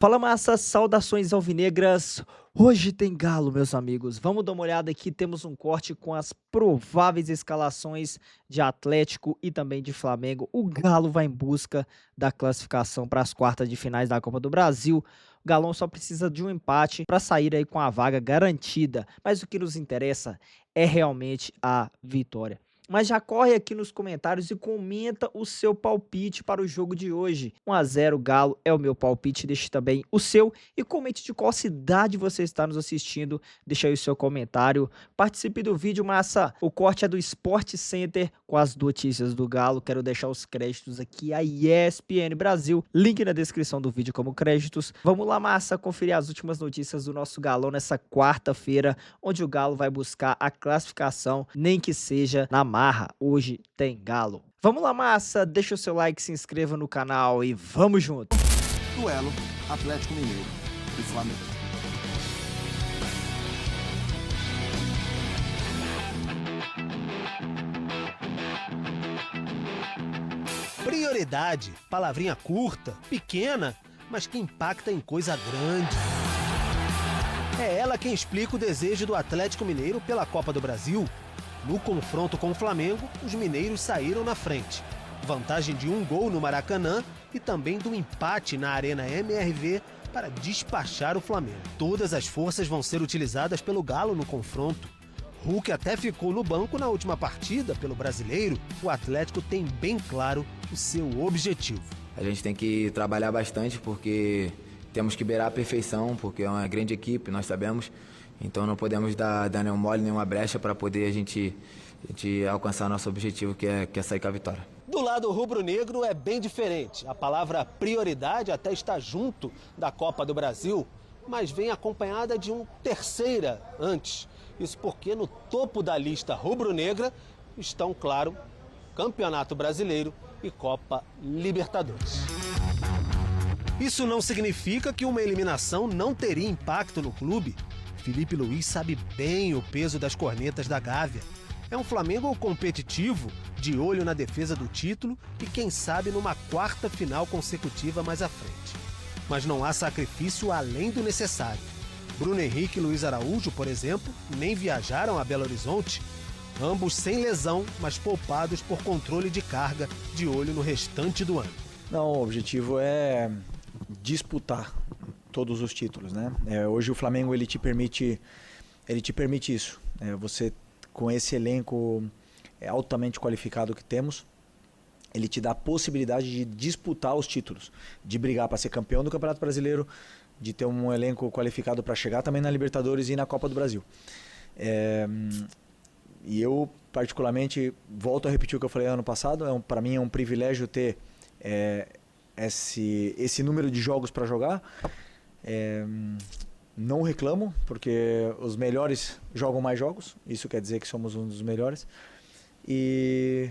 Fala massa, saudações alvinegras. Hoje tem galo, meus amigos. Vamos dar uma olhada aqui. Temos um corte com as prováveis escalações de Atlético e também de Flamengo. O Galo vai em busca da classificação para as quartas de finais da Copa do Brasil. O Galão só precisa de um empate para sair aí com a vaga garantida. Mas o que nos interessa é realmente a vitória. Mas já corre aqui nos comentários e comenta o seu palpite para o jogo de hoje. 1 a 0 Galo é o meu palpite, deixe também o seu e comente de qual cidade você está nos assistindo. Deixa aí o seu comentário, participe do vídeo, massa. O corte é do Sport Center com as notícias do Galo. Quero deixar os créditos aqui a ESPN Brasil, link na descrição do vídeo como créditos. Vamos lá, massa, conferir as últimas notícias do nosso Galão nessa quarta-feira, onde o Galo vai buscar a classificação, nem que seja na marra. Hoje tem Galo. Vamos lá, massa, deixa o seu like, se inscreva no canal e vamos junto. Duelo Atlético Mineiro e Flamengo. Prioridade, palavrinha curta, pequena, mas que impacta em coisa grande. É ela quem explica o desejo do Atlético Mineiro pela Copa do Brasil. No confronto com o Flamengo, os mineiros saíram na frente. Vantagem de 1 gol no Maracanã e também do empate na Arena MRV para despachar o Flamengo. Todas as forças vão ser utilizadas pelo Galo no confronto. Hulk até ficou no banco na última partida pelo Brasileiro. O Atlético tem bem claro o seu objetivo. A gente tem que trabalhar bastante porque temos que beirar a perfeição, porque é uma grande equipe, nós sabemos. Então não podemos dar nenhum mole, nenhuma brecha para poder a gente alcançar nosso objetivo, que é sair com a vitória. Do lado rubro-negro é bem diferente. A palavra prioridade até está junto da Copa do Brasil, mas vem acompanhada de um terceira antes. Isso porque no topo da lista rubro-negra estão, claro, Campeonato Brasileiro e Copa Libertadores. Isso não significa que uma eliminação não teria impacto no clube. Felipe Luiz sabe bem o peso das cornetas da Gávea. É um Flamengo competitivo, de olho na defesa do título e quem sabe numa quarta final consecutiva mais à frente. Mas não há sacrifício além do necessário. Bruno Henrique e Luiz Araújo, por exemplo, nem viajaram a Belo Horizonte. Ambos sem lesão, mas poupados por controle de carga, de olho no restante do ano. Não, o objetivo é disputar todos os títulos, né? Hoje o Flamengo ele te permite isso. Você com esse elenco altamente qualificado que temos, ele te dá a possibilidade de disputar os títulos, de brigar para ser campeão do Campeonato Brasileiro, de ter um elenco qualificado para chegar também na Libertadores e na Copa do Brasil. E eu particularmente volto a repetir o que eu falei ano passado. Para mim é um privilégio ter esse número de jogos para jogar. Não reclamo, porque os melhores jogam mais jogos, isso quer dizer que somos um dos melhores, e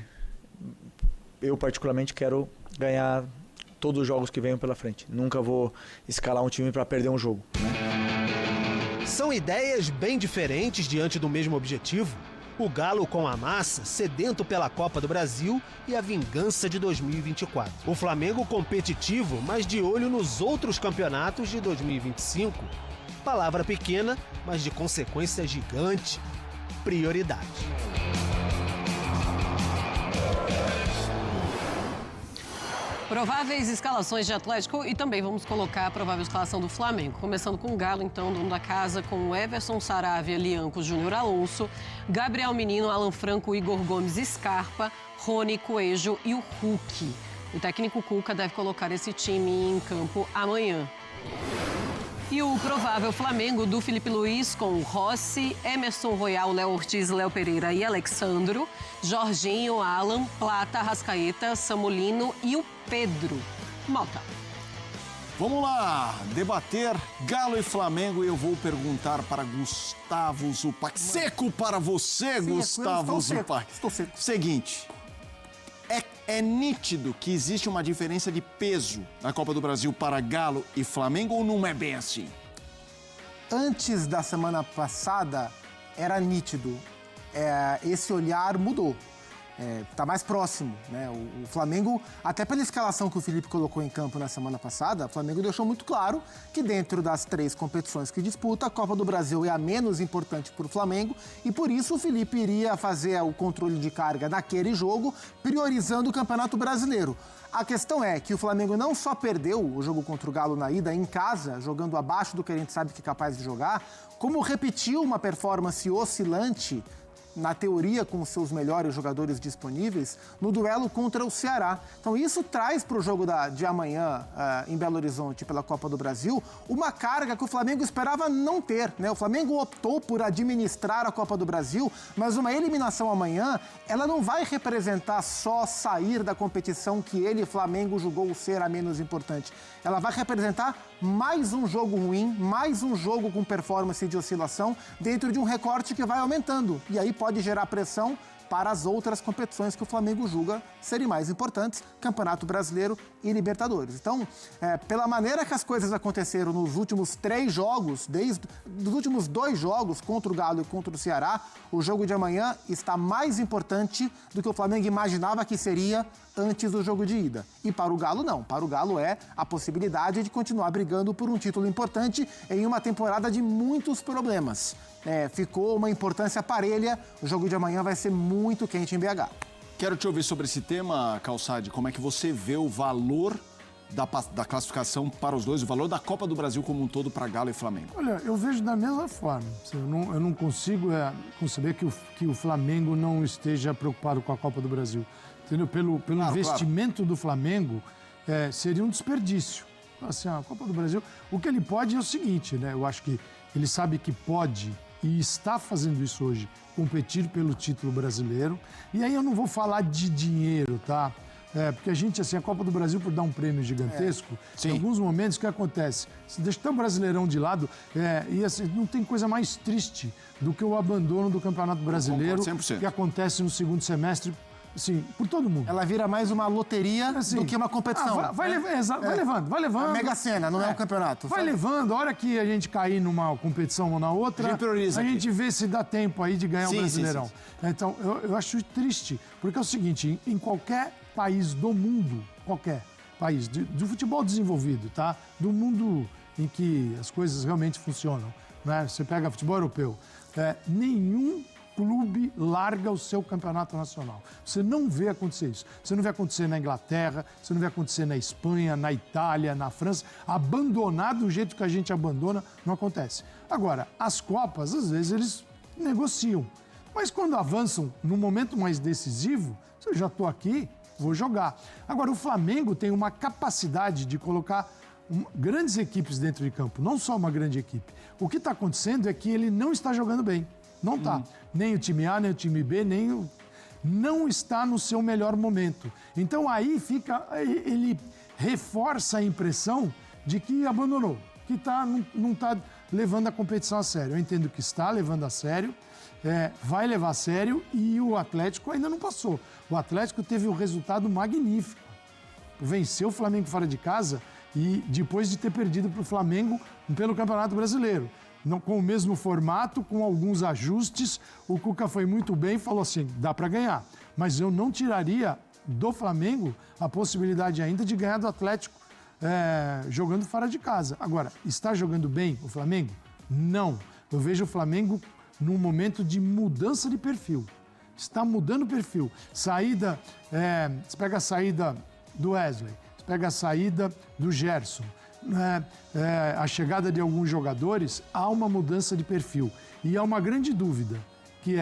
eu particularmente quero ganhar todos os jogos que venham pela frente. Nunca vou escalar um time para perder um jogo, né? São ideias bem diferentes diante do mesmo objetivo. O Galo com a massa, sedento pela Copa do Brasil e a vingança de 2024. O Flamengo competitivo, mas de olho nos outros campeonatos de 2025. Palavra pequena, mas de consequência gigante. Prioridade. Prováveis escalações de Atlético e também vamos colocar a provável escalação do Flamengo. Começando com o Galo, então, dono da casa, com Everson, Saravia, Liancos, Júnior Alonso, Gabriel Menino, Alan Franco, Igor Gomes, Scarpa, Rony, Coelho e o Hulk. O técnico Cuca deve colocar esse time em campo amanhã. E o provável Flamengo do Felipe Luiz com Rossi, Emerson Royal, Léo Ortiz, Léo Pereira e Alexandro, Jorginho, Alan, Plata, Arrascaeta, Samulino e o Pedro. Malta. Vamos lá, debater Galo e Flamengo, e eu vou perguntar para Gustavo Zupac. Seco para você, Sim, Gustavo Zupac. Estou seco. Seguinte, é nítido que existe uma diferença de peso na Copa do Brasil para Galo e Flamengo, ou não é bem assim? Antes da semana passada, era nítido. Esse olhar mudou. Tá mais próximo, né? O Flamengo, até pela escalação que o Felipe colocou em campo na semana passada, o Flamengo deixou muito claro que dentro das 3 competições que disputa, a Copa do Brasil é a menos importante para o Flamengo e por isso o Felipe iria fazer o controle de carga naquele jogo, priorizando o Campeonato Brasileiro. A questão é que o Flamengo não só perdeu o jogo contra o Galo na ida em casa, jogando abaixo do que a gente sabe que é capaz de jogar, como repetiu uma performance oscilante, na teoria com os seus melhores jogadores disponíveis, no duelo contra o Ceará. Então isso traz para o jogo de amanhã em Belo Horizonte pela Copa do Brasil uma carga que o Flamengo esperava não ter, né? O Flamengo optou por administrar a Copa do Brasil, mas uma eliminação amanhã, ela não vai representar só sair da competição que ele, Flamengo, julgou ser a menos importante. Ela vai representar mais um jogo ruim, mais um jogo com performance de oscilação dentro de um recorte que vai aumentando. E aí pode gerar pressão para as outras competições que o Flamengo julga serem mais importantes, Campeonato Brasileiro e Libertadores. Então, pela maneira que as coisas aconteceram nos últimos 3 jogos, dos últimos 2 jogos contra o Galo e contra o Ceará, o jogo de amanhã está mais importante do que o Flamengo imaginava que seria antes do jogo de ida. E para o Galo, não. Para o Galo é a possibilidade de continuar brigando por um título importante em uma temporada de muitos problemas. Ficou uma importância parelha. O jogo de amanhã vai ser muito quente em BH. Quero te ouvir sobre esse tema, Calçade. Como é que você vê o valor da classificação para os dois, o valor da Copa do Brasil como um todo para Galo e Flamengo? Olha, eu vejo da mesma forma. Eu não consigo conceber que o Flamengo não esteja preocupado com a Copa do Brasil. Entendeu? Pelo investimento do Flamengo, seria um desperdício. Assim, a Copa do Brasil, o que ele pode é o seguinte, né? Eu acho que ele sabe que pode e está fazendo isso hoje, competir pelo título brasileiro. E aí eu não vou falar de dinheiro, tá? Porque a gente, assim, a Copa do Brasil, por dar um prêmio gigantesco, em alguns momentos, o que acontece? Você deixa até o Brasileirão de lado, e assim, não tem coisa mais triste do que o abandono do Campeonato Brasileiro, que acontece no segundo semestre, assim, por todo mundo. Ela vira mais uma loteria do que uma competição. Vai levando. A Mega Sena, não é um campeonato. Vai levando, a hora que a gente cair numa competição ou na outra, a gente vê se dá tempo aí de ganhar o Brasileirão. Sim. Então, eu acho triste, porque é o seguinte, em qualquer país do mundo, qualquer país, do futebol desenvolvido, tá? Do mundo em que as coisas realmente funcionam, né? Você pega futebol europeu, nenhum clube larga o seu campeonato nacional. Você não vê acontecer isso. Você não vê acontecer na Inglaterra, você não vê acontecer na Espanha, na Itália, na França. Abandonar do jeito que a gente abandona, não acontece. Agora, as Copas, às vezes, eles negociam. Mas quando avançam num momento mais decisivo, eu já estou aqui, vou jogar. Agora, o Flamengo tem uma capacidade de colocar grandes equipes dentro de campo, não só uma grande equipe. O que está acontecendo é que ele não está jogando bem. Não está. Nem o time A, nem o time B, não está no seu melhor momento. Então aí ele reforça a impressão de que abandonou, que não está levando a competição a sério. Eu entendo que está levando a sério, vai levar a sério e o Atlético ainda não passou. O Atlético teve um resultado magnífico. Venceu o Flamengo fora de casa e depois de ter perdido para o Flamengo pelo Campeonato Brasileiro. Com o mesmo formato, com alguns ajustes, o Cuca foi muito bem e falou assim, dá para ganhar. Mas eu não tiraria do Flamengo a possibilidade ainda de ganhar do Atlético jogando fora de casa. Agora, está jogando bem o Flamengo? Não. Eu vejo o Flamengo num momento de mudança de perfil. Está mudando o perfil. Saída, você pega a saída do Wesley, você pega a saída do Gerson, a chegada de alguns jogadores, há uma mudança de perfil. E há uma grande dúvida, que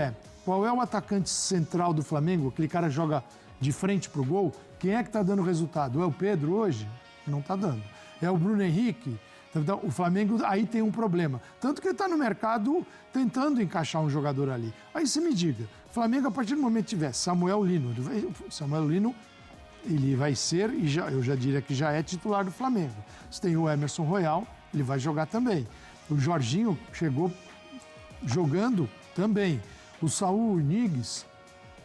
qual é o atacante central do Flamengo? Aquele cara joga de frente pro gol. Quem é que está dando resultado? É o Pedro hoje? Não está dando. É o Bruno Henrique? Então, o Flamengo aí tem um problema. Tanto que ele está no mercado tentando encaixar um jogador ali. Aí você me diga, o Flamengo, a partir do momento que tiver Samuel Lino, ele vai ser, eu já diria que já é titular do Flamengo. Você tem o Emerson Royal, ele vai jogar também. O Jorginho chegou jogando também. O Saúl Niguez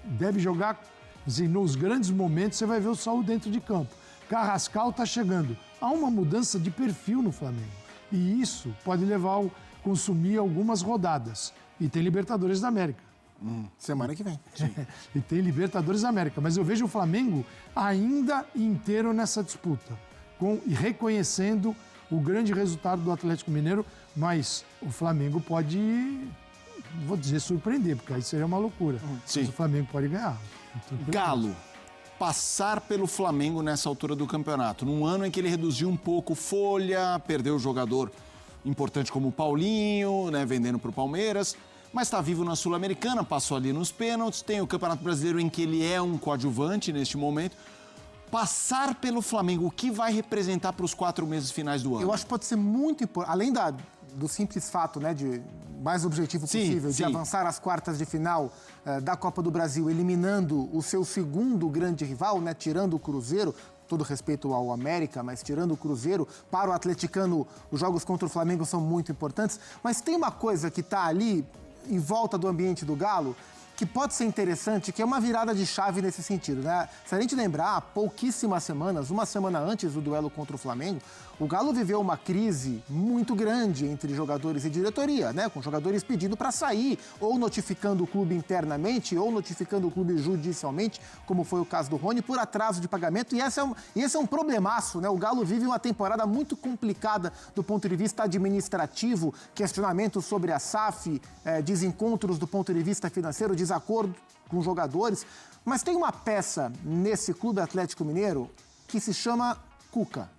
deve jogar, assim, nos grandes momentos você vai ver o Saúl dentro de campo. Carrascal está chegando. Há uma mudança de perfil no Flamengo. E isso pode levar a consumir algumas rodadas. E tem Libertadores da América. Semana que vem. E tem Libertadores da América. Mas eu vejo o Flamengo ainda inteiro nessa disputa, e reconhecendo o grande resultado do Atlético Mineiro, mas o Flamengo pode, vou dizer, surpreender, porque aí seria uma loucura. Sim. Mas o Flamengo pode ganhar. Galo, passar pelo Flamengo nessa altura do campeonato, num ano em que ele reduziu um pouco folha, perdeu o jogador importante como o Paulinho, né, vendendo para o Palmeiras, mas está vivo na Sul-Americana, passou ali nos pênaltis, tem o Campeonato Brasileiro em que ele é um coadjuvante neste momento. Passar pelo Flamengo, o que vai representar para os 4 meses finais do ano? Eu acho que pode ser muito importante, além do simples fato, né, de mais objetivo possível, de avançar às quartas de final da Copa do Brasil, eliminando o seu segundo grande rival, né, tirando o Cruzeiro, todo respeito ao América, mas tirando o Cruzeiro, para o atleticano, os jogos contra o Flamengo são muito importantes. Mas tem uma coisa que está ali, em volta do ambiente do Galo, que pode ser interessante, que é uma virada de chave nesse sentido, né? Se a gente lembrar, há pouquíssimas semanas, uma semana antes do duelo contra o Flamengo, o Galo viveu uma crise muito grande entre jogadores e diretoria, né? Com jogadores pedindo para sair, ou notificando o clube internamente, ou notificando o clube judicialmente, como foi o caso do Rony, por atraso de pagamento. E esse é um problemaço, né? O Galo vive uma temporada muito complicada do ponto de vista administrativo, questionamentos sobre a SAF, desencontros do ponto de vista financeiro, desacordo com jogadores. Mas tem uma peça nesse Clube Atlético Mineiro que se chama Cuca.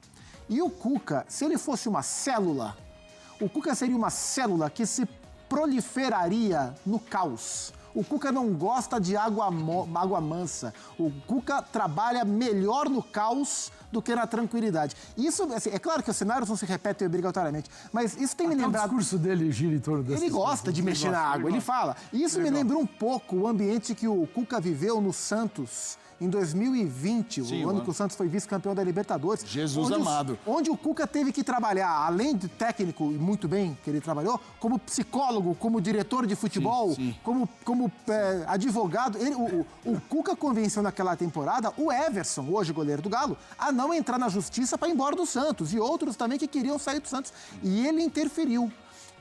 E o Cuca, se ele fosse uma célula, o Cuca seria uma célula que se proliferaria no caos. O Cuca não gosta de água mansa. O Cuca trabalha melhor no caos do que na tranquilidade. Isso, assim, é claro que os cenários não se repetem obrigatoriamente, mas isso tem me lembrado... O discurso dele gira em torno dessas Ele gosta de mexer na água, ele fala. E isso me lembrou um pouco o ambiente que o Cuca viveu no Santos em 2020, o ano que o Santos foi vice-campeão da Libertadores. Jesus amado. Onde o Cuca teve que trabalhar, além de técnico, e muito bem que ele trabalhou, como psicólogo, como diretor de futebol, como advogado. O Cuca convenceu naquela temporada o Everson, hoje goleiro do Galo, a não entrar na justiça para ir embora do Santos. E outros também que queriam sair do Santos. E ele interferiu.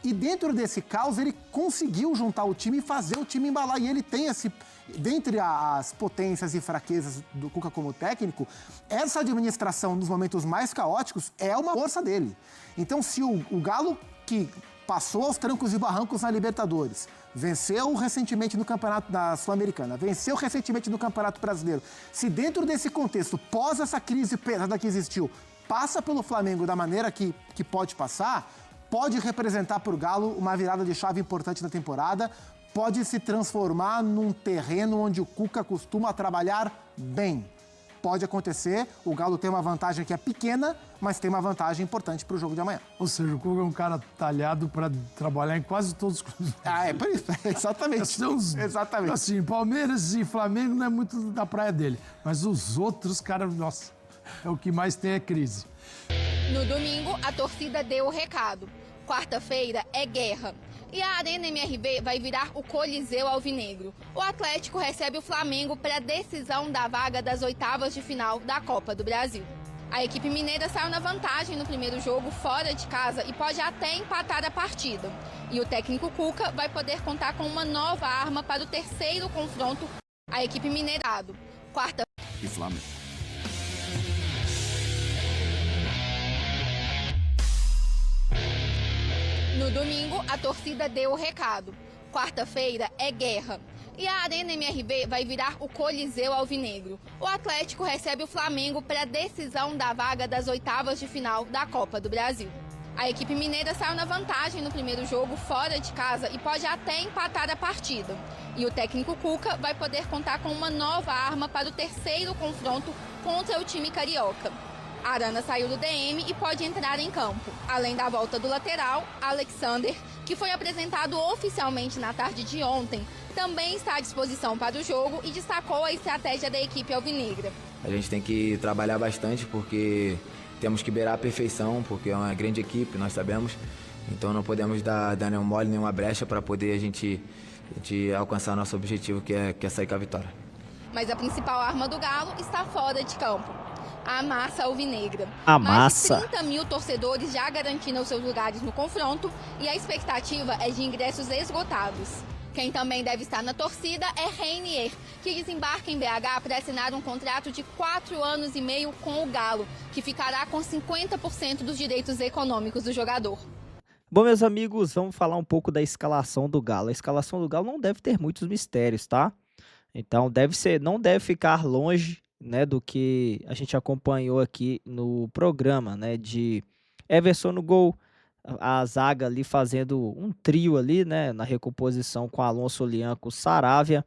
E dentro desse caos, ele conseguiu juntar o time e fazer o time embalar. E ele tem esse... Dentre as potências e fraquezas do Cuca como técnico, essa administração nos momentos mais caóticos é uma força dele. Então, se o Galo, que passou aos trancos e barrancos na Libertadores, venceu recentemente no Campeonato da Sul-Americana, venceu recentemente no Campeonato Brasileiro, se dentro desse contexto, pós essa crise pesada que existiu, passa pelo Flamengo da maneira que pode passar, pode representar para o Galo uma virada de chave importante na temporada, pode se transformar num terreno onde o Cuca costuma trabalhar bem. Pode acontecer, o Galo tem uma vantagem que é pequena, mas tem uma vantagem importante para o jogo de amanhã. Ou seja, o Cuca é um cara talhado para trabalhar em quase todos os clubes. Por isso, exatamente. Exatamente. Assim, Palmeiras e Flamengo não é muito da praia dele, mas os outros, cara, nossa, é o que mais tem é crise. No domingo, a torcida deu o recado. Quarta-feira é guerra. E a Arena MRV vai virar o Coliseu Alvinegro. O Atlético recebe o Flamengo para a decisão da vaga das oitavas de final da Copa do Brasil. A equipe mineira saiu na vantagem no primeiro jogo fora de casa e pode até empatar a partida. E o técnico Cuca vai poder contar com uma nova arma para o terceiro confronto. A equipe mineira, quarta e Flamengo. No domingo, a torcida deu o recado. Quarta-feira é guerra. E a Arena MRV vai virar o Coliseu Alvinegro. O Atlético recebe o Flamengo para a decisão da vaga das oitavas de final da Copa do Brasil. A equipe mineira saiu na vantagem no primeiro jogo fora de casa e pode até empatar a partida. E o técnico Cuca vai poder contar com uma nova arma para o terceiro confronto contra o time carioca. Arana saiu do DM e pode entrar em campo. Além da volta do lateral, Alexander, que foi apresentado oficialmente na tarde de ontem, também está à disposição para o jogo e destacou a estratégia da equipe alvinegra. A gente tem que trabalhar bastante porque temos que beirar a perfeição, porque é uma grande equipe, nós sabemos. Então não podemos dar nenhum mole, nenhuma brecha para poder a gente alcançar nosso objetivo, que é sair com a vitória. Mas a principal arma do Galo está fora de campo. A massa alvinegra. A Mais massa. de 30 mil torcedores já garantiram seus lugares no confronto e a expectativa é de ingressos esgotados. Quem também deve estar na torcida é Reinier, que desembarca em BH para assinar um contrato de 4 anos e meio com o Galo, que ficará com 50% dos direitos econômicos do jogador. Bom, meus amigos, vamos falar um pouco da escalação do Galo. A escalação do Galo não deve ter muitos mistérios, tá? Então não deve ficar longe, né, do que a gente acompanhou aqui no programa, né, de Everson no gol, a zaga ali fazendo um trio ali, né, na recomposição com Alonso, Lianco, Saravia.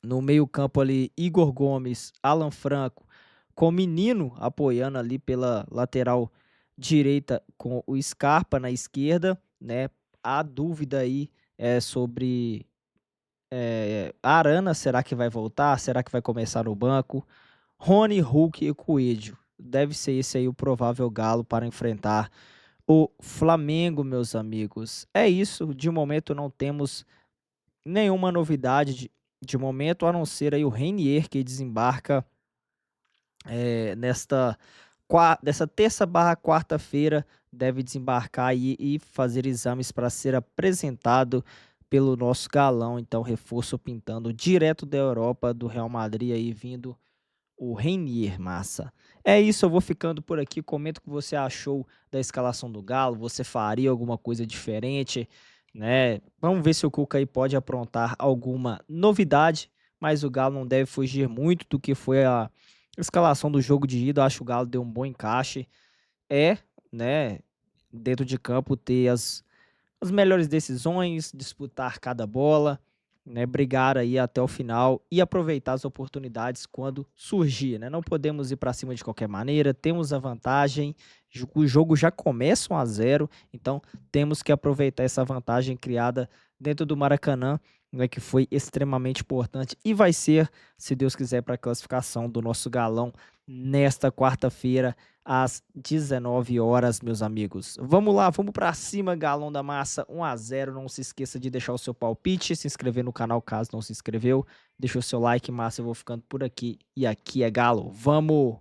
No meio-campo ali, Igor Gomes, Alan Franco, com o Menino apoiando ali pela lateral direita com o Scarpa na esquerda, né? A dúvida aí é sobre a Arana, será que vai voltar? Será que vai começar no banco? Rony, Hulk e Coelho. Deve ser esse aí o provável Galo para enfrentar o Flamengo, meus amigos. É isso, de momento não temos nenhuma novidade de momento, a não ser aí o Reinier, que desembarca dessa terça/quarta-feira, deve desembarcar aí e fazer exames para ser apresentado pelo nosso galão. Então, reforço pintando direto da Europa, do Real Madrid aí vindo o Reinier, massa. É isso, eu vou ficando por aqui. Comenta o que você achou da escalação do Galo. Você faria alguma coisa diferente, né? Vamos ver se o Cuca aí pode aprontar alguma novidade, mas o Galo não deve fugir muito do que foi a escalação do jogo de ida. Eu acho que o Galo deu um bom encaixe. Né, dentro de campo ter as melhores decisões, disputar cada bola, né, brigar aí até o final e aproveitar as oportunidades quando surgir, né? Não podemos ir para cima de qualquer maneira, temos a vantagem, o jogo já começa 1-0, então temos que aproveitar essa vantagem criada dentro do Maracanã, né, que foi extremamente importante e vai ser, se Deus quiser, para a classificação do nosso galão nesta quarta-feira, às 19 horas, meus amigos. Vamos lá, vamos pra cima, Galão da Massa, 1-0. Não se esqueça de deixar o seu palpite, se inscrever no canal caso não se inscreveu. Deixa o seu like, massa. Eu vou ficando por aqui. E aqui é Galo. Vamos!